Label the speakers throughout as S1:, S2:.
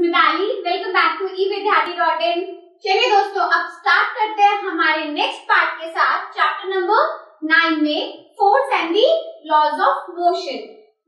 S1: Mitali, welcome back to evidyarthi.in। चलिए दोस्तों, अब स्टार्ट करते हैं हमारे नेक्स्ट पार्ट के साथ चैप्टर नंबर 9 में force and the laws of motion.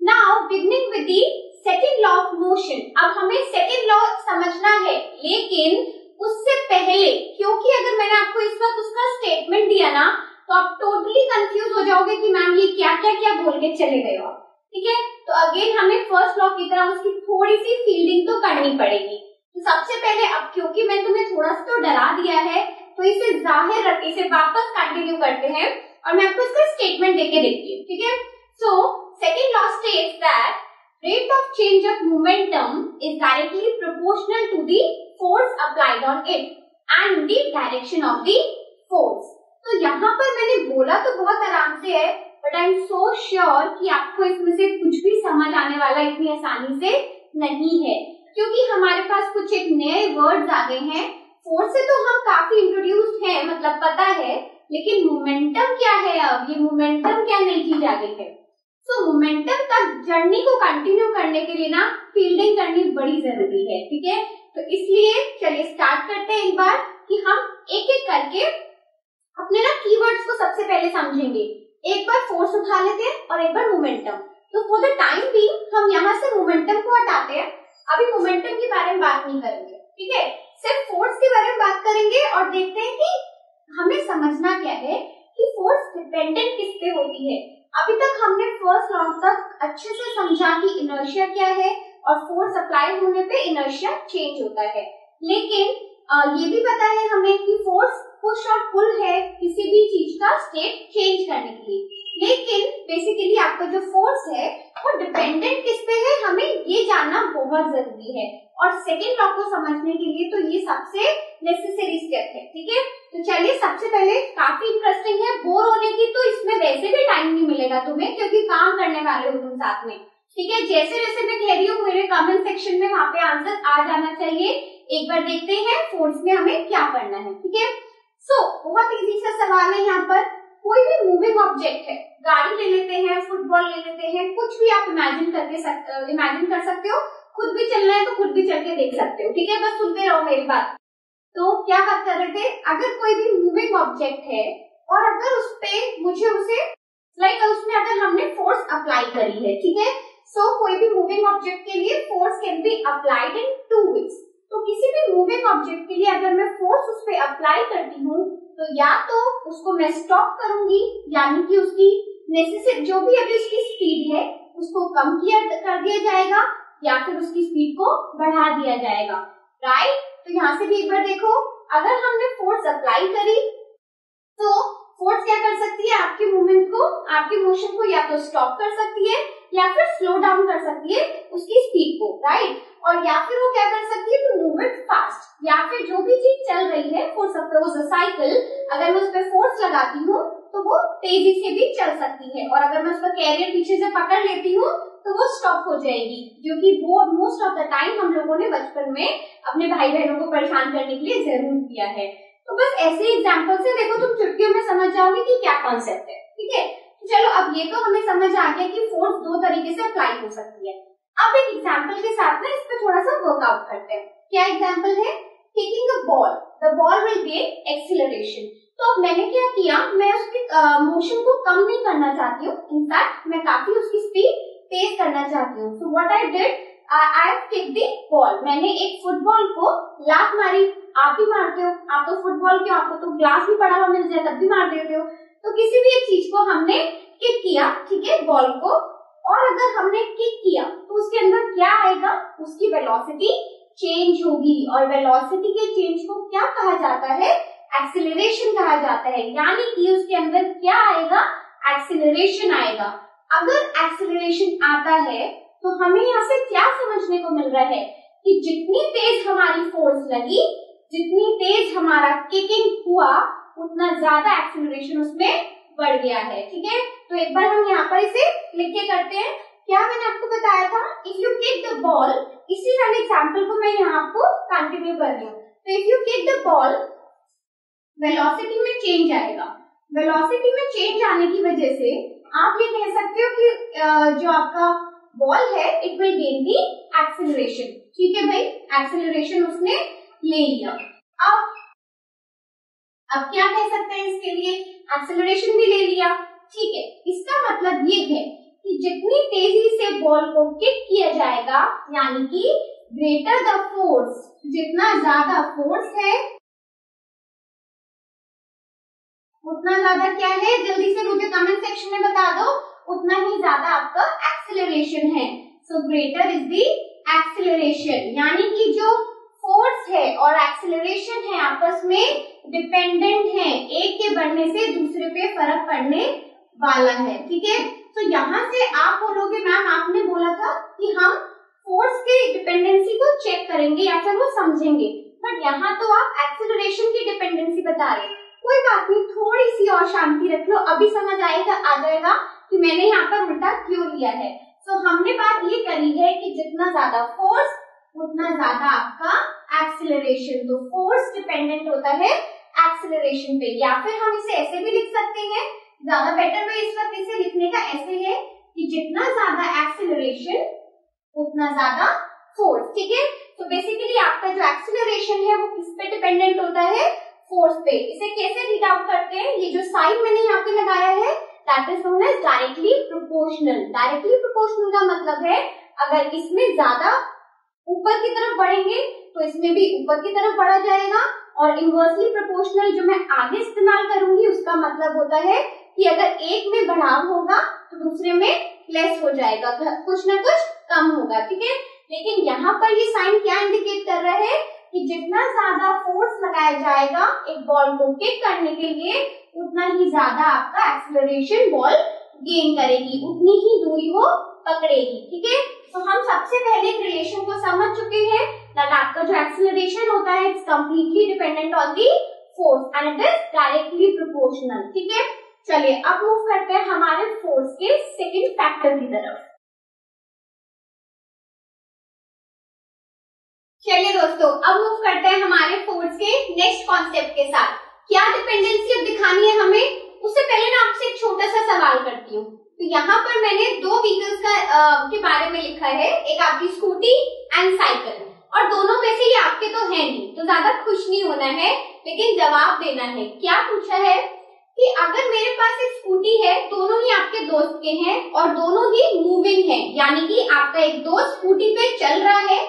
S1: Now beginning with the second law of motion. अब हमें सेकंड लॉ समझना है, लेकिन उससे पहले, क्योंकि अगर मैंने आपको इस वक्त उसका स्टेटमेंट दिया ना तो आप टोटली कंफ्यूज हो जाओगे कि मैम ये क्या क्या क्या बोल के चले गए हो। ठीक है, तो अगेन हमें फर्स्ट लॉ की तरह उसकी थोड़ी सी फील्डिंग तो करनी पड़ेगी। तो सबसे पहले, अब क्योंकि मैं तुम्हें थोड़ा सा तो डरा दिया है, तो इसे जाहिर रखते, इसे वापस कंटिन्यू करते हैं और मैं आपको इसका स्टेटमेंट देके देखती हूँ। ठीक है, so second law states that rate of change of momentum is directly proportional to the force applied on it and the direction of the force। तो यहाँ पर मैंने बोला तो बहुत आराम से है, but I am so sure कि आपको इसमें से कुछ भी समझ आने वाला इतनी आसानी से नहीं है, क्योंकि हमारे पास कुछ एक नए वर्ड्स आ गए हैं। फोर्स से तो हम काफी इंट्रोड्यूस्ड हैं, मतलब पता है, लेकिन मोमेंटम क्या है, अब ये मोमेंटम क्या नई चीज आ गई है। सो मोमेंटम तक जर्नी को कंटिन्यू करने के लिए ना फील्डिंग करनी बड़ी जरूरी है। ठीक है, तो इसलिए चलिए स्टार्ट करते हैं एक बार कि हम एक एक करके अपने ना कीवर्ड्स को सबसे पहले समझेंगे। एक बार फोर्स उठा लेते हैं और एक बार मोमेंटम। तो फॉर द टाइम बीइंग हम यहाँ से मोमेंटम को हटाते हैं, अभी मोमेंटम के बारे में बात नहीं करेंगे। ठीक है, सिर्फ फोर्स के बारे में बात करेंगे और देखते हैं कि हमें समझना क्या है कि फोर्स डिपेंडेंट किस पे होती है। अभी तक हमने फर्स्ट लॉ तक अच्छे से समझा कि इनर्शिया क्या है और फोर्स अप्लाई होने पे इनर्शिया चेंज होता है, लेकिन ये भी पता है हमें कि फोर्स पुश और पुल है किसी भी चीज का स्टेट चेंज करने के लिए। लेकिन बेसिकली आपका जो फोर्स है वो डिपेंडेंट किस पे है, हमें ये जानना बहुत जरूरी है। और सेकेंड लॉ को समझने के लिए तो ये सबसे नेसेसरी स्टेप है। ठीक है, तो चलिए सबसे पहले, काफी इंटरेस्टिंग है, बोर होने की तो इसमें वैसे भी टाइम नहीं मिलेगा तुम्हें, क्योंकि काम करने वाले हो तुम साथ में। ठीक है, जैसे जैसे मैं कह रही हूँ मेरे कमेंट सेक्शन में वहाँ पे आंसर आ जाना चाहिए। एक बार देखते हैं फोर्स में हमें क्या करना है। ठीक है, सो बहुत इजी सा सवाल है यहाँ पर। कोई भी मूविंग ऑब्जेक्ट है, गाड़ी ले लेते हैं, फुटबॉल ले लेते हैं, कुछ भी आप इमेजिन कर सकते हो। खुद भी चलना है तो खुद भी चल के देख सकते हो। ठीक है, बस सुनते रहो मेरी बात। तो क्या बात कर रहे थे, अगर कोई भी मूविंग ऑब्जेक्ट है और अगर उस पे मुझे उसे उसमें अगर हमने फोर्स अप्लाई करी है, ठीक है, सो कोई भी मूविंग ऑब्जेक्ट के लिए force can be applied in 2 ways। तो किसी भी मूविंग ऑब्जेक्ट के लिए अगर मैं फोर्स उस पे अप्लाई करती हूँ तो या तो उसको मैं स्टॉप करूंगी, यानी कि उसकी नेसेसरी जो भी अभी उसकी स्पीड है उसको कम कर दिया जाएगा, या फिर उसकी स्पीड को बढ़ा दिया जाएगा। राइट, तो यहाँ से भी एक बार देखो, अगर हमने फोर्स अप्लाई करी तो फोर्स क्या कर सकती है, आपके मूवमेंट को, आपके मोशन को या तो स्टॉप कर सकती है या फिर स्लो डाउन कर सकती है उसकी स्पीड को। राइट, और या फिर वो क्या कर सकती है, टू मूव इट फास्ट, या फिर जो भी चीज चल रही है, फॉर सपोज साइकिल, अगर मैं उस पर फोर्स लगाती हूँ तो वो तेजी से भी चल सकती है, और अगर मैं उसका कैरियर पीछे से पकड़ लेती हूँ तो वो स्टॉप हो जाएगी, जो कि वो मोस्ट ऑफ द टाइम हम लोगों ने बचपन में अपने भाई बहनों को परेशान करने के लिए जरूर किया है। तो बस ऐसे एग्जाम्पल से देखो, तुम चुटकियों में समझ जाओगे कि क्या कॉन्सेप्ट है। ठीक है, तो चलो अब ये तो हमें समझ आ गया कि फोर्स 2 तरीके से अप्लाई हो सकती है। अब एक एग्जाम्पल के साथ ना इस पे थोड़ा सा वर्कआउट करते हैं। क्या एग्जाम्पल है, kicking a ball, the ball will gain acceleration. तो अब मैंने क्या किया, मैं उसकी मोशन को कम नहीं करना चाहती हूँ, इनफैक्ट मैं काफी उसकी स्पीड तेज करना चाहती हूँ। So what I did, I have kicked the ball, मैंने एक फुटबॉल को लात मारी। आप भी मारते हो, आप तो फुटबॉल के, आपको तो ग्लास भी पड़ा हुआ मिल जाए तब भी मार देते हो। तो किसी भी एक चीज को हमने किक किया, ठीक है, बॉल को, और अगर हमने किक किया तो उसके अंदर क्या आएगा, उसकी वेलोसिटी चेंज होगी, और वेलोसिटी के चेंज को क्या कहा जाता है, एक्सीलरेशन कहा जाता है। यानी कि उसके अंदर क्या आएगा, एक्सीलरेशन आएगा। अगर एक्सीलरेशन आता है तो हमें यहाँ से क्या समझने को मिल रहा है कि जितनी तेज हमारी फोर्स लगी, जितनी तेज हमारा किकिंग हुआ, उतना ज्यादा एक्सीलरेशन उसमें बढ़ गया है। ठीक है, तो एक बार हम यहाँ पर इसे लिख के करते हैं। क्या मैंने आपको बताया था, if you kick the ball, इसी वाले एग्जाम्पल को मैं यहाँ आपको कंटिन्यू कर रही हूँ। तो if you kick the ball, velocity में चेंज आएगा। वेलोसिटी में चेंज आने की वजह से आप ये कह सकते हो कि जो आपका बॉल है it will gain the acceleration. ठीक है भाई, एक्सेलरेशन उसने ले लिया। अब क्या कह सकते हैं इसके लिए, एक्सेलरेशन भी ले लिया। ठीक है, इसका मतलब ये है कि जितनी तेजी से बॉल को किक किया जाएगा, यानी कि ग्रेटर द फोर्स, जितना ज्यादा फोर्स है उतना ज्यादा क्या है, जल्दी से मुझे कमेंट सेक्शन में बता दो, उतना ही ज्यादा आपका एक्सेलरेशन है। So greater is the acceleration, यानी कि जो फोर्स है और एक्सेलरेशन है आपस में डिपेंडेंट है, एक के बढ़ने से दूसरे पे फर्क पड़ने वाला है। ठीक है, तो यहाँ से आप बोलोगे मैम आपने बोला था कि हम फोर्स के डिपेंडेंसी को चेक करेंगे या फिर वो समझेंगे, बट यहाँ तो आप एक्सेलरेशन की डिपेंडेंसी बता रहे। कोई बात नहीं, थोड़ी सी और शांति रख लो, अभी समझ आ जाएगा कि मैंने यहाँ पर उल्टा क्यों लिया है। तो हमने बात ये करी है कि जितना ज्यादा फोर्स उतना ज्यादा आपका एक्सेलरेशन, तो फोर्स डिपेंडेंट होता है एक्सेलरेशन पे। या फिर हम इसे ऐसे भी लिख सकते हैं, ज्यादा बेटर वे इस वक्त इसे लिखने का ऐसे है कि जितना ज्यादा एक्सेलरेशन उतना ज्यादा फोर्स। ठीक है, तो बेसिकली आपका जो एक्सेलरेशन है वो किस पे डिपेंडेंट होता है, फोर्स पे। इसे कैसे रीड आउट करते हैं, ये जो साइन मैंने यहाँ पे लगाया है that is known as directly proportional. Directly proportional का मतलब है अगर इसमें ज्यादा ऊपर की तरफ बढ़ेंगे तो इसमें भी ऊपर की तरफ बढ़ा जाएगा, और इनवर्सली प्रोपोर्शनल जो मैं आगे इस्तेमाल करूंगी उसका मतलब होता है कि अगर एक में बढ़ाव होगा तो दूसरे में लेस हो जाएगा, कुछ ना कुछ कम होगा। ठीक है, लेकिन यहाँ पर ये साइन क्या इंडिकेट कर रहा है कि जितना ज्यादा फोर्स लगाया जाएगा एक बॉल को किक करने के लिए उतना ही ज्यादा आपका एक्सेलरेशन बॉल गेन करेगी, उतनी ही दूरी वो पकड़ेगी। ठीक है, तो हम सबसे पहले एक रिलेशन को समझ चुके हैं दैट आपका जो एक्सेलरेशन होता है it's completely dependent on the force and it is directly proportional. ठीक है, चलिए अब मूव करते हैं हमारे फोर्स के सेकंड फैक्टर की तरफ। चलिए दोस्तों, अब मूव करते हैं हमारे फोर्स के नेक्स्ट कॉन्सेप्ट के साथ। क्या डिपेंडेंसी अब दिखानी है हमें, उससे पहले ना आपसे एक छोटा सा सवाल करती हूँ। तो यहाँ पर मैंने दो व्हीकल्स के बारे में लिखा है, एक आपकी स्कूटी एंड साइकिल, और दोनों में से ये आपके तो है नहीं, तो ज्यादा खुश नहीं होना है, लेकिन जवाब देना है। क्या पूछा है कि अगर मेरे पास एक स्कूटी है, दोनों ही आपके दोस्त के हैं और दोनों ही मूविंग है, यानी कि आपका एक दोस्त स्कूटी पे चल रहा है,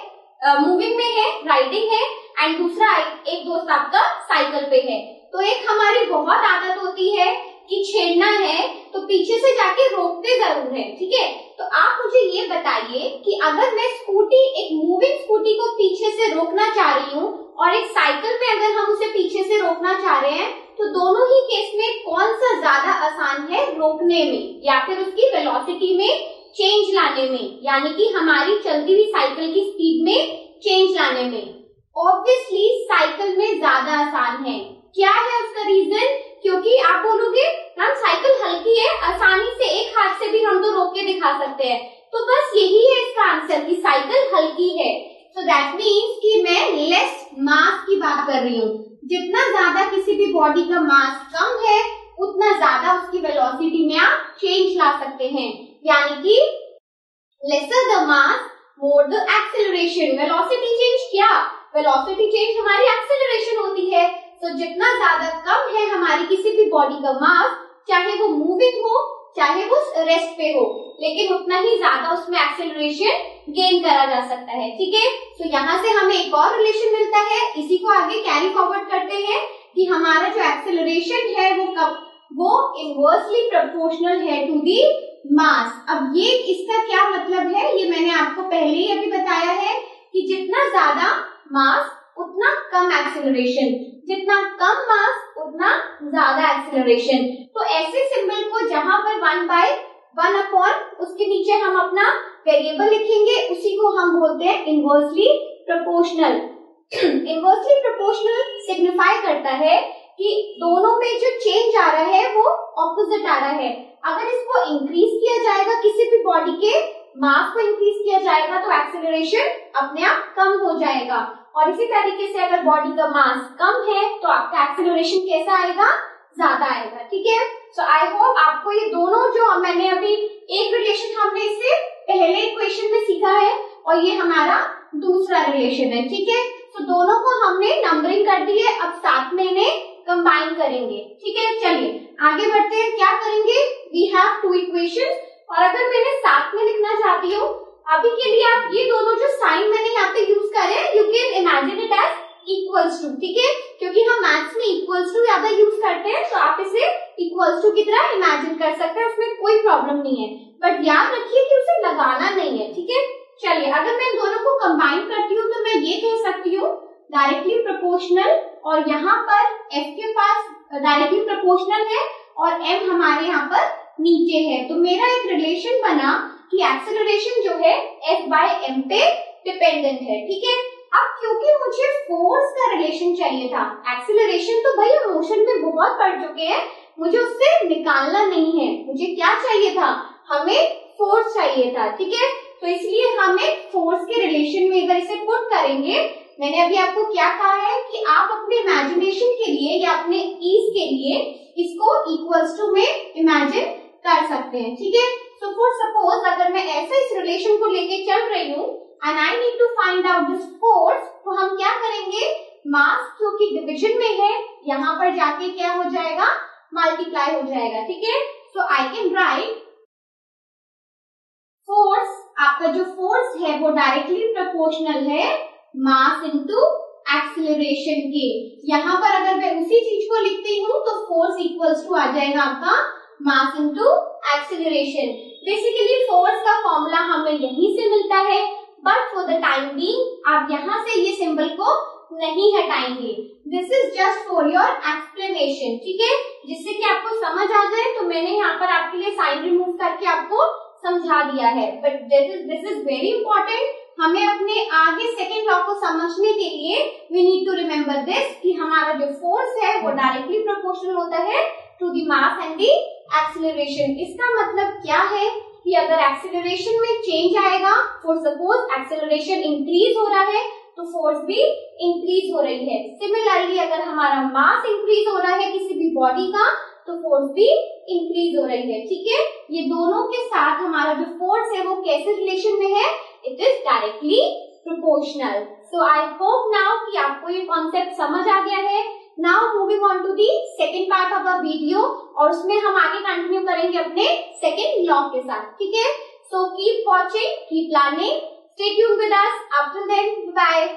S1: मूविंग में है, राइडिंग है, एंड दूसरा एक दोस्त आपका साइकिल पे है। तो एक हमारी बहुत आदत होती है कि छेड़ना है तो पीछे से जाके रोकते जरूर है। ठीक है, तो आप मुझे ये बताइए कि अगर मैं स्कूटी, एक मूविंग स्कूटी को पीछे से रोकना चाह रही हूँ और एक साइकिल पे अगर हम उसे पीछे से रोकना चाह रहे हैं, तो दोनों ही केस में कौन सा ज्यादा आसान है रोकने में या फिर उसकी वेलोसिटी में चेंज लाने में, यानी कि हमारी चलती हुई साइकिल की स्पीड में चेंज लाने में? ऑब्वियसली साइकिल में ज्यादा आसान है। क्या है उसका रीजन? क्योंकि आप बोलोगे हम साइकिल हल्की है, आसानी से एक हाथ से भी हम तो रोक के दिखा सकते हैं, तो बस यही है इसका आंसर कि साइकिल हल्की है। सो दैट मीन्स कि मैं लेस मास की बात कर रही हूँ। जितना ज्यादा किसी भी बॉडी का मास कम है उतना ज्यादा उसकी वेलोसिटी में आप चेंज ला सकते हैं, यानी कि lesser the mass more the acceleration. Velocity change क्या? वेलोसिटी चेंज हमारी एक्सेलरेशन होती है। तो जितना ज्यादा कम है हमारी किसी भी बॉडी का मास, चाहे वो मूविंग हो चाहे वो रेस्ट पे हो, लेकिन उतना ही ज्यादा उसमें एक्सेलरेशन गेन करा जा सकता है। ठीक है, तो यहाँ से हमें एक और रिलेशन मिलता है, इसी को आगे कैरी फॉरवर्ड करते हैं कि हमारा जो एक्सेलरेशन है वो इनवर्सली प्रोपोर्शनल है टू दी मास। अब ये इसका क्या मतलब है, ये मैंने आपको पहले ही अभी बताया है कि जितना ज्यादा मास उतना कम एक्सेलरेशन, जितना कम मास उतना ज्यादा एक्सेलरेशन। तो ऐसे सिंबल को जहां पर 1/1 उसके नीचे हम अपना वेरिएबल लिखेंगे, उसी को हम बोलते हैं inversely proportional. Inversely proportional signify करता है कि दोनों में जो चेंज आ रहा है वो ऑपोजिट आ रहा है। अगर इसको इंक्रीज किया जाएगा, किसी भी बॉडी के मास को इंक्रीज किया जाएगा तो एक्सेलरेशन अपने आप कम हो जाएगा, और इसी तरीके से अगर बॉडी का मास कम है तो आपका एक्सेलरेशन कैसा आएगा? ज्यादा आएगा। ठीक है, सो आई होप आपको ये दोनों जो मैंने अभी एक रिलेशन हमने इससे पहले इक्वेशन और ये हमारा दूसरा रिलेशन है, ठीक है। तो दोनों को हमने नंबरिंग कर दी है, अब साथ में इन्हें कंबाइन करेंगे, ठीक है। चलिए आगे बढ़ते हैं, क्या करेंगे, वी हैव टू इक्वेशंस, और अगर मैंने साथ में लिखना चाहती हूँ, अभी के लिए आप ये दोनों जो साइन मैंने यहाँ पे यूज करे, you can imagine it as equals to, ठीक है, क्योंकि हम मैथ्स में इक्वल्स टू ज्यादा यूज करते हैं, तो आप इसे इक्वल्स टू की तरह इमेजिन कर सकते हैं, उसमें कोई प्रॉब्लम नहीं है, बट याद रखिए कि उसे लगाना नहीं है, ठीक है। चलिए अगर मैं दोनों को कंबाइन करती हूँ तो मैं ये कह सकती हूँ डायरेक्टली प्रोपोर्शनल, और यहाँ पर f के पास डायरेक्टली प्रोपोर्शनल है और m हमारे यहाँ पर नीचे है, तो मेरा एक रिलेशन बना कि एक्सेलरेशन जो है f बाय m पे डिपेंडेंट है, ठीक है। अब क्योंकि मुझे फोर्स का रिलेशन चाहिए था, एक्सेलरेशन तो भाई मोशन में बहुत पढ़ चुके हैं, मुझे उससे निकालना नहीं है, मुझे क्या चाहिए था, हमें फोर्स चाहिए था, ठीक है। तो इसलिए हम एक फोर्स के रिलेशन में इधर इसे पुट करेंगे। मैंने अभी आपको क्या कहा है कि आप अपने इमेजिनेशन के लिए या अपने ईज के लिए इसको इक्वल्स टू में इमेजिन कर सकते हैं, ठीक है। सो फॉर सपोज अगर मैं ऐसे इस रिलेशन को लेके चल रही हूँ and I need to find out this force, तो हम क्या करेंगे, मास क्योंकि डिविजन में है, यहाँ पर जाके क्या हो जाएगा, मल्टीप्लाई हो जाएगा, ठीक है। सो आई कैन राइट फोर्स, आपका जो फोर्स है वो डायरेक्टली प्रोपोर्शनल है मास इनटू एक्सीलरेशन के। यहाँ पर अगर मैं उसी चीज को लिखती हूँ तो फोर्स इक्वल्स टू आ जाएगा आपका mass into acceleration. Basically force का फॉर्मूला हमें यहीं से मिलता है, but for the time being आप यहाँ से ये सिंबल को नहीं हटाएंगे। This is just for your explanation, ठीक है, जिससे कि आपको समझ आ जाए, तो मैंने यहाँ पर आपके लिए साइन रिमूव करके आपको समझा दिया है। But this is very important, हमें अपने आगे सेकेंड लॉ को समझने के लिए we need to remember this कि हमारा जो फोर्स है वो डायरेक्टली प्रोपोर्शनल होता है to the mass and the acceleration. इसका मतलब क्या है कि अगर एक्सीलरेशन में चेंज आएगा, फॉर सपोज एक्सीलरेशन इंक्रीज हो रहा है तो फोर्स भी इंक्रीज हो रही है। सिमिलरली अगर हमारा मास इंक्रीज हो रहा है किसी भी बॉडी का तो फोर्स भी इंक्रीज हो रही है, ठीक है। ये दोनों के साथ हमारा जो फोर्स है वो कैसे रिलेशन में है, it is directly proportional. So I hope now कि आपको ये कॉन्सेप्ट समझ आ गया है। Now moving on to the second part of a video, और उसमें हम आगे कंटिन्यू करेंगे अपने सेकेंड लॉ के साथ, ठीक है। So keep watching, keep learning, stay tuned with us, up till then bye.